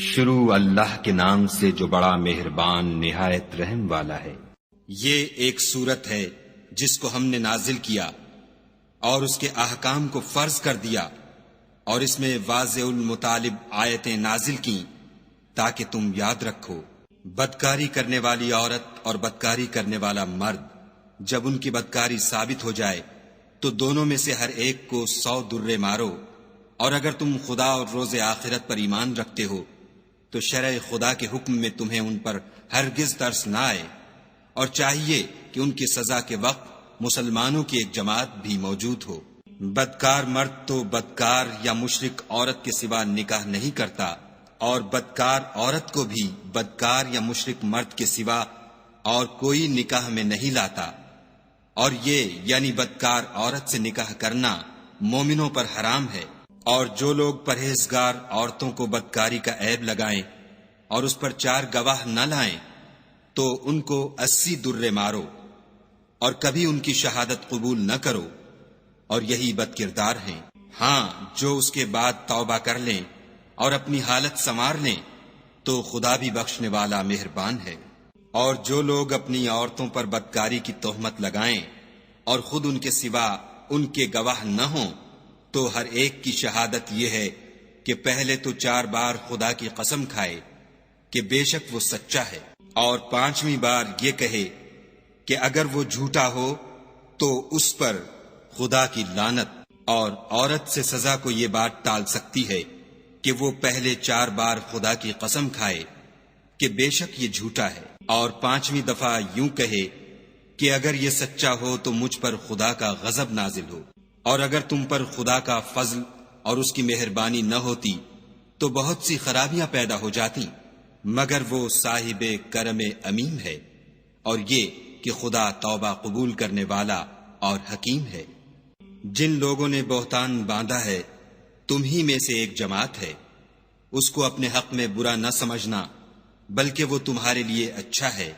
شروع اللہ کے نام سے جو بڑا مہربان نہایت رحم والا ہے۔ یہ ایک سورت ہے جس کو ہم نے نازل کیا اور اس کے احکام کو فرض کر دیا، اور اس میں واضح المطالب آیتیں نازل کیں تاکہ تم یاد رکھو۔ بدکاری کرنے والی عورت اور بدکاری کرنے والا مرد جب ان کی بدکاری ثابت ہو جائے تو دونوں میں سے ہر ایک کو 100 درے مارو، اور اگر تم خدا اور روز آخرت پر ایمان رکھتے ہو تو شرع خدا کے حکم میں تمہیں ان پر ہرگز ترس نہ آئے، اور چاہیے کہ ان کی سزا کے وقت مسلمانوں کی ایک جماعت بھی موجود ہو۔ بدکار مرد تو بدکار یا مشرک عورت کے سوا نکاح نہیں کرتا، اور بدکار عورت کو بھی بدکار یا مشرک مرد کے سوا اور کوئی نکاح میں نہیں لاتا، اور یہ یعنی بدکار عورت سے نکاح کرنا مومنوں پر حرام ہے۔ اور جو لوگ پرہیزگار عورتوں کو بدکاری کا عیب لگائیں اور اس پر 4 گواہ نہ لائیں تو ان کو 80 درے مارو، اور کبھی ان کی شہادت قبول نہ کرو، اور یہی بد کردار ہیں۔ ہاں، جو اس کے بعد توبہ کر لیں اور اپنی حالت سنوار لیں تو خدا بھی بخشنے والا مہربان ہے۔ اور جو لوگ اپنی عورتوں پر بدکاری کی تہمت لگائیں اور خود ان کے سوا ان کے گواہ نہ ہوں تو ہر ایک کی شہادت یہ ہے کہ پہلے تو 4 بار خدا کی قسم کھائے کہ بے شک وہ سچا ہے، اور 5ویں بار یہ کہے کہ اگر وہ جھوٹا ہو تو اس پر خدا کی لعنت۔ اور عورت سے سزا کو یہ بات ٹال سکتی ہے کہ وہ پہلے 4 بار خدا کی قسم کھائے کہ بے شک یہ جھوٹا ہے، اور 5ویں دفعہ یوں کہے کہ اگر یہ سچا ہو تو مجھ پر خدا کا غضب نازل ہو۔ اور اگر تم پر خدا کا فضل اور اس کی مہربانی نہ ہوتی تو بہت سی خرابیاں پیدا ہو جاتی، مگر وہ صاحب کرم امیم ہے، اور یہ کہ خدا توبہ قبول کرنے والا اور حکیم ہے۔ جن لوگوں نے بہتان باندھا ہے تم ہی میں سے ایک جماعت ہے، اس کو اپنے حق میں برا نہ سمجھنا بلکہ وہ تمہارے لیے اچھا ہے۔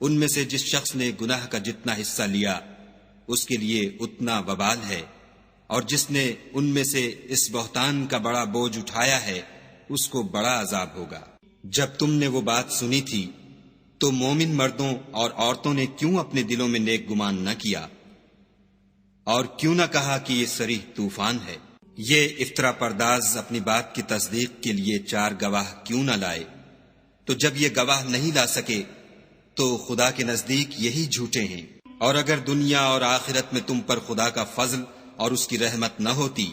ان میں سے جس شخص نے گناہ کا جتنا حصہ لیا اس کے لیے اتنا وبال ہے، اور جس نے ان میں سے اس بہتان کا بڑا بوجھ اٹھایا ہے اس کو بڑا عذاب ہوگا۔ جب تم نے وہ بات سنی تھی تو مومن مردوں اور عورتوں نے کیوں اپنے دلوں میں نیک گمان نہ کیا، اور کیوں نہ کہا کہ یہ صریح طوفان ہے؟ یہ افطرا پرداز اپنی بات کی تصدیق کے لیے 4 گواہ کیوں نہ لائے؟ تو جب یہ گواہ نہیں لا سکے تو خدا کے نزدیک یہی جھوٹے ہیں۔ اور اگر دنیا اور آخرت میں تم پر خدا کا فضل اور اس کی رحمت نہ ہوتی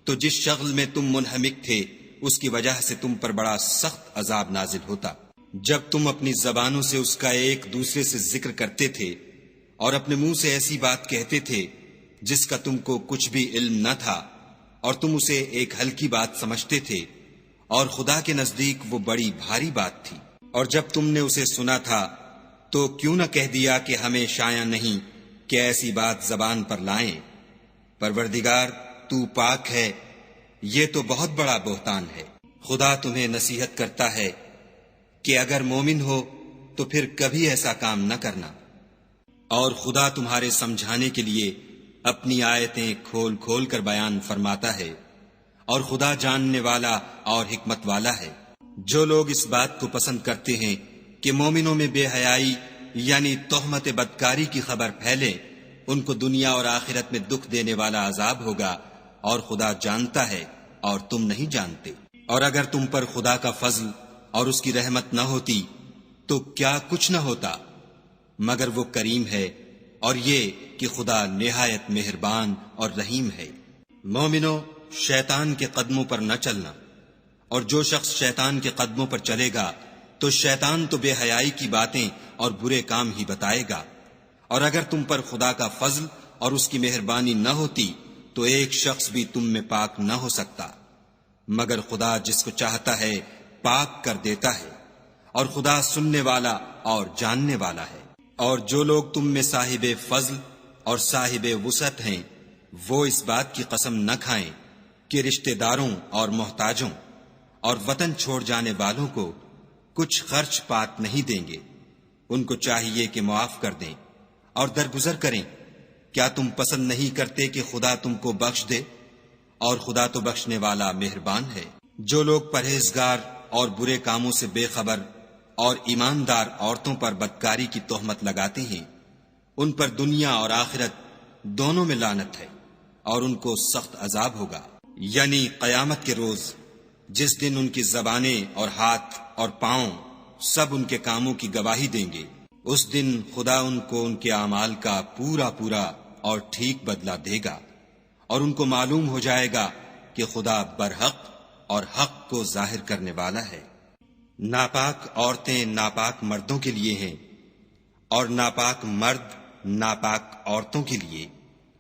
تو جس شغل میں تم منہمک تھے اس کی وجہ سے تم پر بڑا سخت عذاب نازل ہوتا۔ جب تم اپنی زبانوں سے اس کا ایک دوسرے سے ذکر کرتے تھے اور اپنے منہ سے ایسی بات کہتے تھے جس کا تم کو کچھ بھی علم نہ تھا، اور تم اسے ایک ہلکی بات سمجھتے تھے، اور خدا کے نزدیک وہ بڑی بھاری بات تھی۔ اور جب تم نے اسے سنا تھا تو کیوں نہ کہہ دیا کہ ہمیں شایع نہیں کہ ایسی بات زبان پر لائیں؟ پروردگار تو پاک ہے، یہ تو بہت بڑا بہتان ہے۔ خدا تمہیں نصیحت کرتا ہے کہ اگر مومن ہو تو پھر کبھی ایسا کام نہ کرنا، اور خدا تمہارے سمجھانے کے لیے اپنی آیتیں کھول کھول کر بیان فرماتا ہے، اور خدا جاننے والا اور حکمت والا ہے۔ جو لوگ اس بات کو پسند کرتے ہیں کہ مومنوں میں بے حیائی یعنی تہمت بدکاری کی خبر پھیلے، ان کو دنیا اور آخرت میں دکھ دینے والا عذاب ہوگا، اور خدا جانتا ہے اور تم نہیں جانتے۔ اور اگر تم پر خدا کا فضل اور اس کی رحمت نہ ہوتی تو کیا کچھ نہ ہوتا، مگر وہ کریم ہے، اور یہ کہ خدا نہایت مہربان اور رحیم ہے۔ مومنو، شیطان کے قدموں پر نہ چلنا، اور جو شخص شیطان کے قدموں پر چلے گا تو شیطان تو بے حیائی کی باتیں اور برے کام ہی بتائے گا۔ اور اگر تم پر خدا کا فضل اور اس کی مہربانی نہ ہوتی تو ایک شخص بھی تم میں پاک نہ ہو سکتا، مگر خدا جس کو چاہتا ہے پاک کر دیتا ہے، اور خدا سننے والا اور جاننے والا ہے۔ اور جو لوگ تم میں صاحب فضل اور صاحب وسعت ہیں وہ اس بات کی قسم نہ کھائیں کہ رشتہ داروں اور محتاجوں اور وطن چھوڑ جانے والوں کو کچھ خرچ پات نہیں دیں گے۔ ان کو چاہیے کہ معاف کر دیں اور درگزر کریں۔ کیا تم پسند نہیں کرتے کہ خدا تم کو بخش دے؟ اور خدا تو بخشنے والا مہربان ہے۔ جو لوگ پرہیزگار اور برے کاموں سے بے خبر اور ایماندار عورتوں پر بدکاری کی تہمت لگاتے ہیں، ان پر دنیا اور آخرت دونوں میں لعنت ہے اور ان کو سخت عذاب ہوگا، یعنی قیامت کے روز جس دن ان کی زبانیں اور ہاتھ اور پاؤں سب ان کے کاموں کی گواہی دیں گے۔ اس دن خدا ان کو ان کے اعمال کا پورا پورا اور ٹھیک بدلہ دے گا، اور ان کو معلوم ہو جائے گا کہ خدا برحق اور حق کو ظاہر کرنے والا ہے۔ ناپاک عورتیں ناپاک مردوں کے لیے ہیں، اور ناپاک مرد ناپاک عورتوں کے لیے،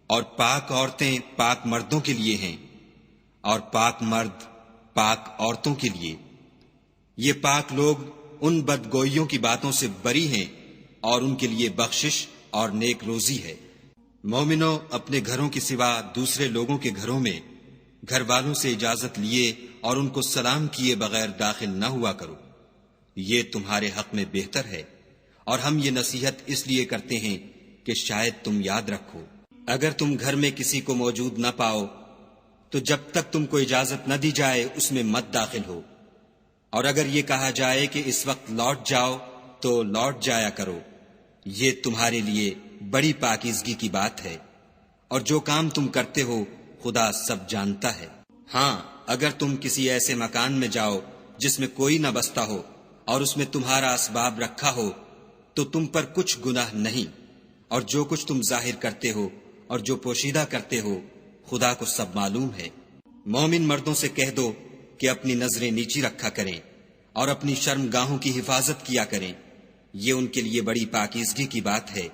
اور پاک عورتیں پاک مردوں کے لیے ہیں، اور پاک مرد پاک عورتوں کے لیے۔ یہ پاک لوگ ان بدگوئیوں کی باتوں سے بری ہیں، اور ان کے لیے بخشش اور نیک روزی ہے۔ مومنو، اپنے گھروں کے سوا دوسرے لوگوں کے گھروں میں گھر والوں سے اجازت لیے اور ان کو سلام کیے بغیر داخل نہ ہوا کرو، یہ تمہارے حق میں بہتر ہے، اور ہم یہ نصیحت اس لیے کرتے ہیں کہ شاید تم یاد رکھو۔ اگر تم گھر میں کسی کو موجود نہ پاؤ تو جب تک تم کو اجازت نہ دی جائے اس میں مت داخل ہو، اور اگر یہ کہا جائے کہ اس وقت لوٹ جاؤ تو لوٹ جایا کرو، یہ تمہارے لیے بڑی پاکیزگی کی بات ہے، اور جو کام تم کرتے ہو خدا سب جانتا ہے۔ ہاں، اگر تم کسی ایسے مکان میں جاؤ جس میں کوئی نہ بستا ہو اور اس میں تمہارا اسباب رکھا ہو تو تم پر کچھ گناہ نہیں، اور جو کچھ تم ظاہر کرتے ہو اور جو پوشیدہ کرتے ہو خدا کو سب معلوم ہے۔ مومن مردوں سے کہہ دو کہ اپنی نظریں نیچی رکھا کریں اور اپنی شرم گاہوں کی حفاظت کیا کریں، یہ ان کے لیے بڑی پاکیزگی کی بات ہے،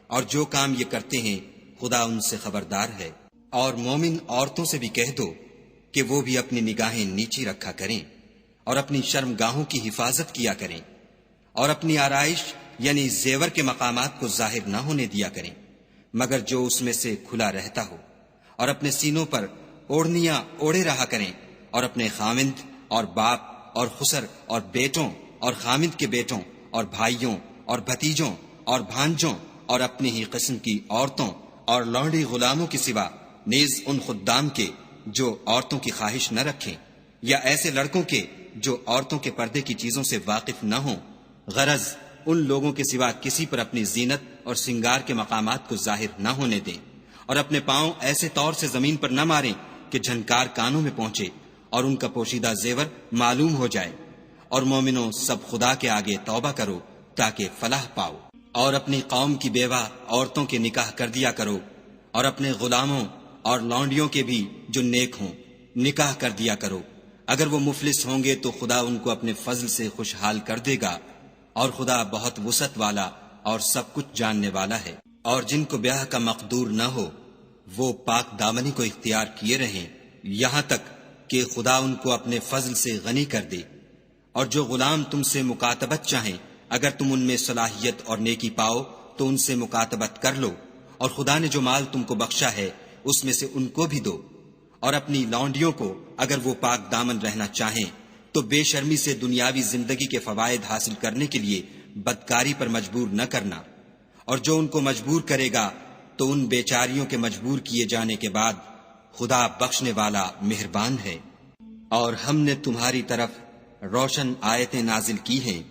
اور جو کام یہ کرتے ہیں خدا ان سے خبردار ہے۔ اور مومن عورتوں سے بھی کہہ دو کہ وہ بھی اپنی نگاہیں نیچی رکھا کریں اور اپنی شرم گاہوں کی حفاظت کیا کریں، اور اپنی آرائش یعنی زیور کے مقامات کو ظاہر نہ ہونے دیا کریں مگر جو اس میں سے کھلا رہتا ہو، اور اپنے سینوں پر اوڑھنیاں اوڑھے رہا کریں، اور اپنے خامند اور باپ اور خسر اور بیٹوں اور خامند کے بیٹوں اور بھائیوں اور بھتیجوں اور بھانجوں اور اپنی ہی قسم کی عورتوں اور لونڈی غلاموں کے سوا نیز ان خدام کے جو عورتوں کی خواہش نہ رکھیں، یا ایسے لڑکوں کے جو عورتوں کے پردے کی چیزوں سے واقف نہ ہوں، غرض ان لوگوں کے سوا کسی پر اپنی زینت اور سنگار کے مقامات کو ظاہر نہ ہونے دیں، اور اپنے پاؤں ایسے طور سے زمین پر نہ ماریں کہ جھنکار کانوں میں پہنچے اور ان کا پوشیدہ زیور معلوم ہو جائے۔ اور مومنوں، سب خدا کے آگے توبہ کرو تاکہ فلاح پاؤ، اور اپنی قوم کی بیوہ عورتوں کے نکاح کر دیا کرو، اور اپنے غلاموں اور لونڈیوں کے بھی جو نیک ہوں نکاح کر دیا کرو۔ اگر وہ مفلس ہوں گے تو خدا ان کو اپنے فضل سے خوشحال کر دے گا، اور خدا بہت وسعت والا اور سب کچھ جاننے والا ہے۔ اور جن کو بیاہ کا مقدور نہ ہو وہ پاک دامنی کو اختیار کیے رہیں یہاں تک کہ خدا ان کو اپنے فضل سے غنی کر دے۔ اور جو غلام تم سے مکاتبت چاہیں، اگر تم ان میں صلاحیت اور نیکی پاؤ تو ان سے مکاتبت کر لو، اور خدا نے جو مال تم کو بخشا ہے اس میں سے ان کو بھی دو۔ اور اپنی لونڈیوں کو اگر وہ پاک دامن رہنا چاہیں تو بے شرمی سے دنیاوی زندگی کے فوائد حاصل کرنے کے لیے بدکاری پر مجبور نہ کرنا، اور جو ان کو مجبور کرے گا تو ان بیچاریوں کے مجبور کیے جانے کے بعد خدا بخشنے والا مہربان ہے۔ اور ہم نے تمہاری طرف روشن آیتیں نازل کی ہیں،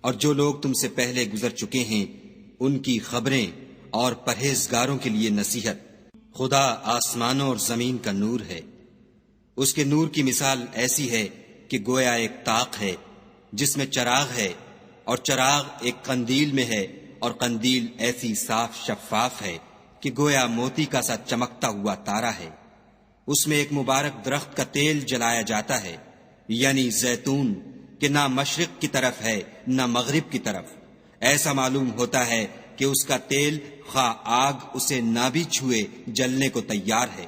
اور جو لوگ تم سے پہلے گزر چکے ہیں ان کی خبریں اور پرہیزگاروں کے لیے نصیحت۔ خدا آسمانوں اور زمین کا نور ہے، اس کے نور کی مثال ایسی ہے کہ گویا ایک طاق ہے جس میں چراغ ہے، اور چراغ ایک قندیل میں ہے، اور قندیل ایسی صاف شفاف ہے کہ گویا موتی کا سا چمکتا ہوا تارا ہے۔ اس میں ایک مبارک درخت کا تیل جلایا جاتا ہے، یعنی زیتون، کہ نہ مشرق کی طرف ہے نہ مغرب کی طرف۔ ایسا معلوم ہوتا ہے کہ اس کا تیل خواہ آگ اسے نہ بھی چھوئے جلنے کو تیار ہے۔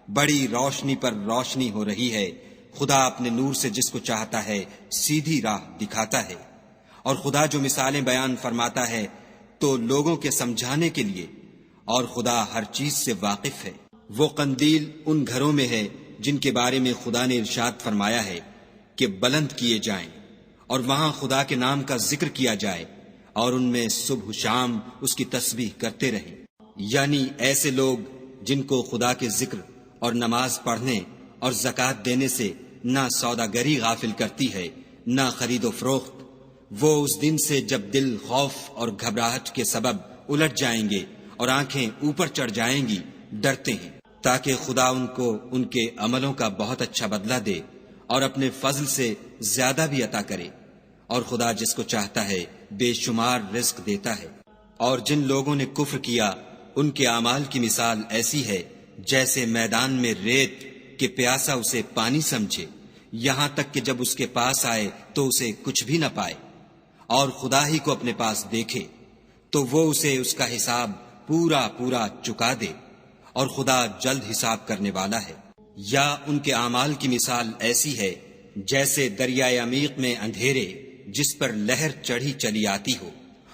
بڑی روشنی پر روشنی ہو رہی ہے۔ خدا اپنے نور سے جس کو چاہتا ہے سیدھی راہ دکھاتا ہے۔ اور خدا جو مثالیں بیان فرماتا ہے تو لوگوں کے سمجھانے کے لیے، اور خدا ہر چیز سے واقف ہے۔ وہ قندیل ان گھروں میں ہے جن کے بارے میں خدا نے ارشاد فرمایا ہے کہ بلند کیے جائیں، اور وہاں خدا کے نام کا ذکر کیا جائے، اور ان میں صبح و شام اس کی تسبیح کرتے رہیں۔ یعنی ایسے لوگ جن کو خدا کے ذکر اور نماز پڑھنے اور زکوٰۃ دینے سے نہ سوداگری غافل کرتی ہے نہ خرید و فروخت۔ وہ اس دن سے جب دل خوف اور گھبراہٹ کے سبب الٹ جائیں گے اور آنکھیں اوپر چڑھ جائیں گی ڈرتے ہیں، تاکہ خدا ان کو ان کے عملوں کا بہت اچھا بدلہ دے اور اپنے فضل سے زیادہ بھی عطا کرے، اور خدا جس کو چاہتا ہے بے شمار رزق دیتا ہے۔ اور جن لوگوں نے کفر کیا ان کے اعمال کی مثال ایسی ہے جیسے میدان میں ریت کہ پیاسا اسے پانی سمجھے، یہاں تک کہ جب اس کے پاس آئے تو اسے کچھ بھی نہ پائے، اور خدا ہی کو اپنے پاس دیکھے تو وہ اسے اس کا حساب پورا پورا چکا دے، اور خدا جلد حساب کرنے والا ہے۔ یا ان کے اعمال کی مثال ایسی ہے جیسے دریائے عمیق میں اندھیرے جس پر لہر چڑھی چلی آتی ہو،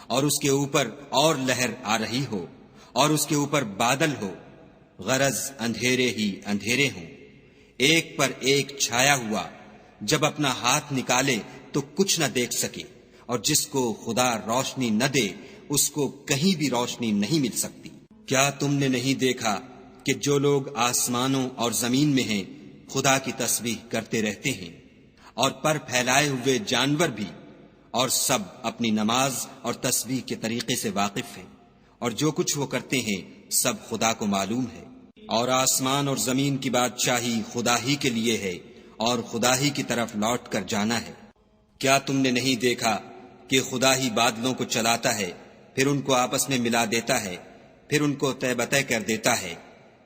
اور اس کے اوپر اور لہر آ رہی ہو، اور اس کے اوپر بادل ہو، غرض اندھیرے ہی اندھیرے ہوں، ایک پر ایک چھایا ہوا، جب اپنا ہاتھ نکالے تو کچھ نہ دیکھ سکے، اور جس کو خدا روشنی نہ دے اس کو کہیں بھی روشنی نہیں مل سکتی۔ کیا تم نے نہیں دیکھا کہ جو لوگ آسمانوں اور زمین میں ہیں خدا کی تسبیح کرتے رہتے ہیں، اور پر پھیلائے ہوئے جانور بھی، اور سب اپنی نماز اور تسبیح کے طریقے سے واقف ہیں، اور جو کچھ وہ کرتے ہیں سب خدا کو معلوم ہے۔ اور آسمان اور زمین کی بادشاہی خدا ہی کے لیے ہے، اور خدا ہی کی طرف لوٹ کر جانا ہے۔ کیا تم نے نہیں دیکھا کہ خدا ہی بادلوں کو چلاتا ہے، پھر ان کو آپس میں ملا دیتا ہے، پھر ان کو طے بطے کر دیتا ہے،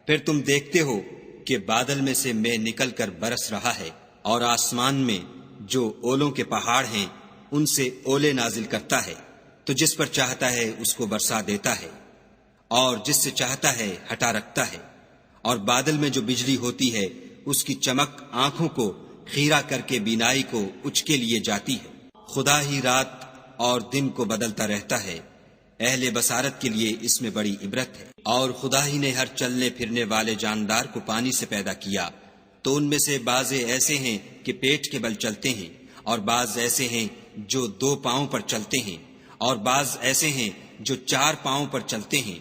پھر تم دیکھتے ہو کہ بادل میں سے مے نکل کر برس رہا ہے، اور آسمان میں جو اولوں کے پہاڑ ہیں ان سے اولے نازل کرتا ہے، تو جس پر چاہتا ہے اس کو برسا دیتا ہے، اور جس سے چاہتا ہے ہٹا رکھتا ہے۔ اور بادل میں جو بجلی ہوتی ہے اس کی چمک آنکھوں کو خیرہ کر کے بینائی کو اچکے لیے جاتی ہے۔ خدا ہی رات اور دن کو بدلتا رہتا ہے، اہل بصارت کے لیے اس میں بڑی عبرت ہے۔ اور خدا ہی نے ہر چلنے پھرنے والے جاندار کو پانی سے پیدا کیا، تو ان میں سے بعض ایسے ہیں کہ پیٹ کے بل چلتے ہیں، اور بعض ایسے ہیں جو 2 پاؤں پر چلتے ہیں، اور بعض ایسے ہیں جو 4 پاؤں پر چلتے ہیں۔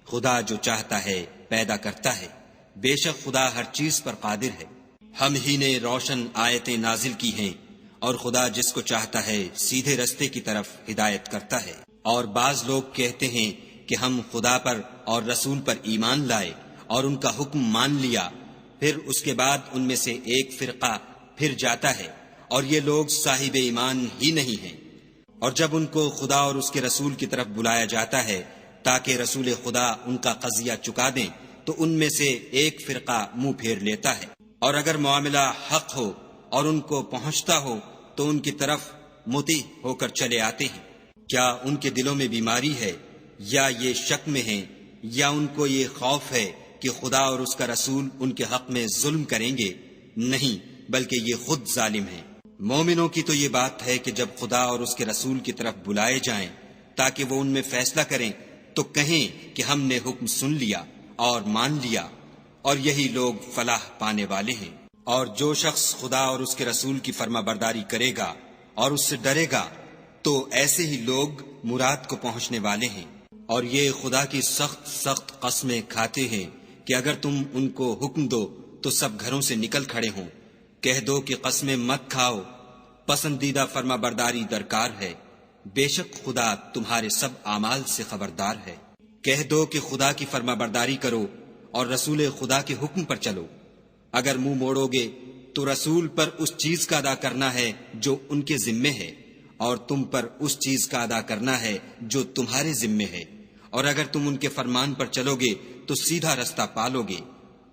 خدا جو چاہتا ہے پیدا کرتا ہے، بے شک خدا ہر چیز پر قادر ہے۔ ہم ہی نے روشن آیتیں نازل کی ہیں، اور خدا جس کو چاہتا ہے سیدھے رستے کی طرف ہدایت کرتا ہے۔ اور بعض لوگ کہتے ہیں کہ ہم خدا پر اور رسول پر ایمان لائے اور ان کا حکم مان لیا، پھر اس کے بعد ان میں سے ایک فرقہ پھر جاتا ہے، اور یہ لوگ صاحب ایمان ہی نہیں ہیں۔ اور جب ان کو خدا اور اس کے رسول کی طرف بلایا جاتا ہے تاکہ رسول خدا ان کا قضیہ چکا دیں، تو ان میں سے ایک فرقہ منہ پھیر لیتا ہے، اور اگر معاملہ حق ہو اور ان کو پہنچتا ہو تو ان کی طرف مطیع ہو کر چلے آتے ہیں۔ کیا ان کے دلوں میں بیماری ہے، یا یہ شک میں ہیں، یا ان کو یہ خوف ہے کہ خدا اور اس کا رسول ان کے حق میں ظلم کریں گے؟ نہیں، بلکہ یہ خود ظالم ہیں۔ مومنوں کی تو یہ بات ہے کہ جب خدا اور اس کے رسول کی طرف بلائے جائیں تاکہ وہ ان میں فیصلہ کریں تو کہیں کہ ہم نے حکم سن لیا اور مان لیا، اور یہی لوگ فلاح پانے والے ہیں۔ اور جو شخص خدا اور اس کے رسول کی فرما برداری کرے گا اور اس سے ڈرے گا تو ایسے ہی لوگ مراد کو پہنچنے والے ہیں۔ اور یہ خدا کی سخت سخت قسمیں کھاتے ہیں کہ اگر تم ان کو حکم دو تو سب گھروں سے نکل کھڑے ہوں۔ کہہ دو کہ قسمیں مت کھاؤ، پسندیدہ فرما برداری درکار ہے، بے شک خدا تمہارے سب اعمال سے خبردار ہے۔ کہہ دو کہ خدا کی فرما برداری کرو اور رسول خدا کے حکم پر چلو۔ اگر منہ موڑو گے تو رسول پر اس چیز کا ادا کرنا ہے جو ان کے ذمے ہے، اور تم پر اس چیز کا ادا کرنا ہے جو تمہارے ذمے ہے، اور اگر تم ان کے فرمان پر چلو گے تو سیدھا رستہ پالو گے۔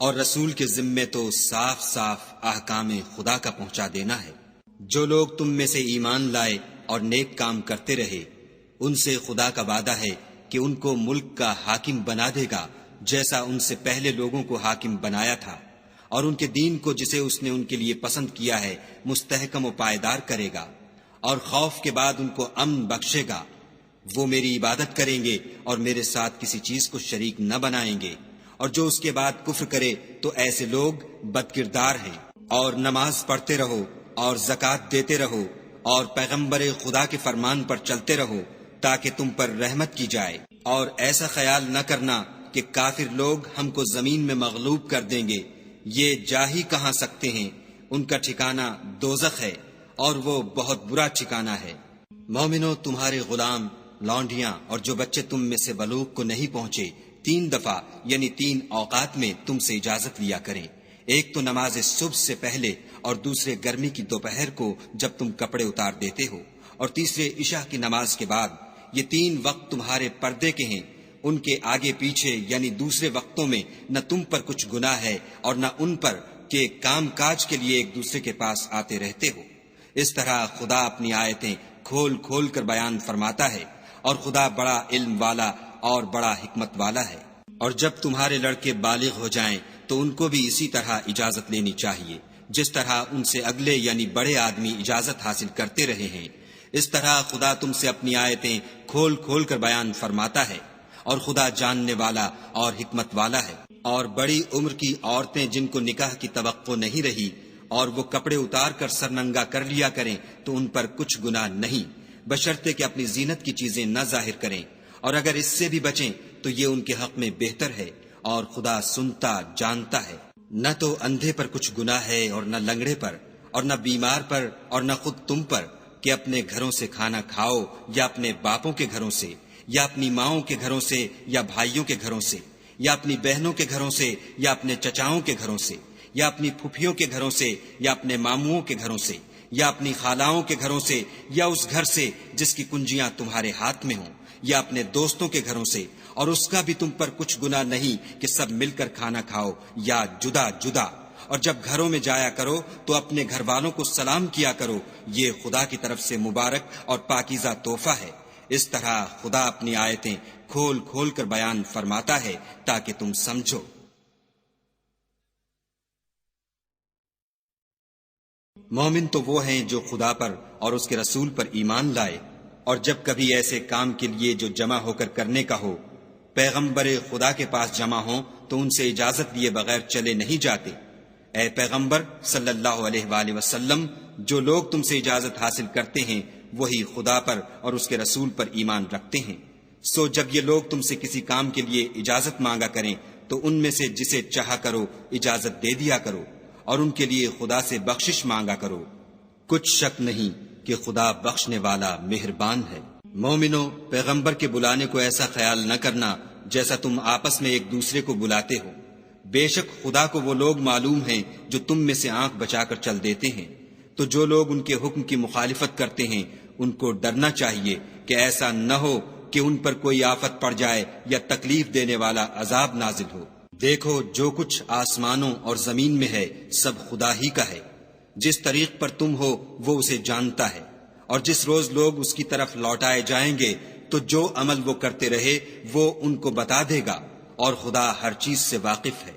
اور رسول کے ذمے تو صاف صاف احکام خدا کا پہنچا دینا ہے۔ جو لوگ تم میں سے ایمان لائے اور نیک کام کرتے رہے، ان سے خدا کا وعدہ ہے کہ ان کو ملک کا حاکم بنا دے گا جیسا ان سے پہلے لوگوں کو حاکم بنایا تھا، اور ان کے دین کو جسے اس نے ان کے لیے پسند کیا ہے مستحکم و پائیدار کرے گا، اور خوف کے بعد ان کو امن بخشے گا۔ وہ میری عبادت کریں گے اور میرے ساتھ کسی چیز کو شریک نہ بنائیں گے، اور جو اس کے بعد کفر کرے تو ایسے لوگ بدکردار ہیں۔ اور نماز پڑھتے رہو اور زکوٰۃ دیتے رہو اور پیغمبر خدا کے فرمان پر چلتے رہو تاکہ تم پر رحمت کی جائے۔ اور ایسا خیال نہ کرنا کہ کافر لوگ ہم کو زمین میں مغلوب کر دیں گے، یہ جا ہی کہاں سکتے ہیں، ان کا ٹھکانہ دوزخ ہے، اور وہ بہت برا ٹھکانہ ہے۔ مومنو، تمہارے غلام، لونڈیاں اور جو بچے تم میں سے بلوغ کو نہیں پہنچے 3 دفعہ یعنی 3 اوقات میں تم سے اجازت لیا کریں، ایک تو نماز صبح سے پہلے، اور دوسرے گرمی کی دوپہر کو جب تم کپڑے اتار دیتے ہو، اور تیسرے عشاء کی نماز کے بعد۔ یہ 3 وقت تمہارے پردے کے ہیں، ان کے آگے پیچھے یعنی دوسرے وقتوں میں نہ تم پر کچھ گناہ ہے اور نہ ان پر کہ کام کاج کے لیے ایک دوسرے کے پاس آتے رہتے ہو۔ اس طرح خدا اپنی آیتیں کھول کھول کر بیان فرماتا ہے، اور خدا بڑا علم والا اور بڑا حکمت والا ہے۔ اور جب تمہارے لڑکے بالغ ہو جائیں تو ان کو بھی اسی طرح اجازت لینی چاہیے، جس طرح ان سے اگلے یعنی بڑے آدمی اجازت حاصل کرتے رہے ہیں۔ اس طرح خدا تم سے اپنی آیتیں کھول کھول کر بیان فرماتا ہے، اور خدا جاننے والا اور حکمت والا ہے۔ اور بڑی عمر کی عورتیں جن کو نکاح کی توقع نہیں رہی اور وہ کپڑے اتار کر سرننگا کر لیا کریں تو ان پر کچھ گناہ نہیں، بشرطے کہ اپنی زینت کی چیزیں نہ ظاہر کریں، اور اگر اس سے بھی بچیں تو یہ ان کے حق میں بہتر ہے، اور خدا سنتا جانتا ہے۔ نہ تو اندھے پر کچھ گناہ ہے اور نہ لنگڑے پر اور نہ بیمار پر اور نہ خود تم پر کہ اپنے گھروں سے کھانا کھاؤ یا اپنے باپوں کے گھروں سے یا اپنی ماؤں کے گھروں سے یا بھائیوں کے گھروں سے یا اپنی بہنوں کے گھروں سے یا اپنے چچاؤں کے گھروں سے یا اپنی پھپھیوں کے گھروں سے یا اپنے ماموؤں کے گھروں سے یا اپنی خالاؤں کے گھروں سے یا اس گھر سے جس کی کنجیاں تمہارے ہاتھ میں ہوں یا اپنے دوستوں کے گھروں سے، اور اس کا بھی تم پر کچھ گناہ نہیں کہ سب مل کر کھانا کھاؤ یا جدا جدا۔ اور جب گھروں میں جایا کرو تو اپنے گھر والوں کو سلام کیا کرو، یہ خدا کی طرف سے مبارک اور پاکیزہ تحفہ ہے۔ اس طرح خدا اپنی آیتیں کھول کھول کر بیان فرماتا ہے تاکہ تم سمجھو۔ مومن تو وہ ہیں جو خدا پر اور اس کے رسول پر ایمان لائے، اور جب کبھی ایسے کام کے لیے جو جمع ہو کر کرنے کا ہو پیغمبر خدا کے پاس جمع ہوں تو ان سے اجازت لیے بغیر چلے نہیں جاتے۔ اے پیغمبر صلی اللہ علیہ وآلہ وسلم، جو لوگ تم سے اجازت حاصل کرتے ہیں وہی خدا پر اور اس کے رسول پر ایمان رکھتے ہیں۔ سو جب یہ لوگ تم سے کسی کام کے لیے اجازت مانگا کریں تو ان میں سے جسے چاہا کرو اجازت دے دیا کرو، اور ان کے لیے خدا سے بخشش مانگا کرو، کچھ شک نہیں کہ خدا بخشنے والا مہربان ہے۔ مومنو، پیغمبر کے بلانے کو ایسا خیال نہ کرنا جیسا تم آپس میں ایک دوسرے کو بلاتے ہو، بے شک خدا کو وہ لوگ معلوم ہیں جو تم میں سے آنکھ بچا کر چل دیتے ہیں۔ تو جو لوگ ان کے حکم کی مخالفت کرتے ہیں ان کو ڈرنا چاہیے کہ ایسا نہ ہو کہ ان پر کوئی آفت پڑ جائے یا تکلیف دینے والا عذاب نازل ہو۔ دیکھو، جو کچھ آسمانوں اور زمین میں ہے سب خدا ہی کا ہے، جس طریق پر تم ہو وہ اسے جانتا ہے، اور جس روز لوگ اس کی طرف لوٹائے جائیں گے تو جو عمل وہ کرتے رہے وہ ان کو بتا دے گا، اور خدا ہر چیز سے واقف ہے۔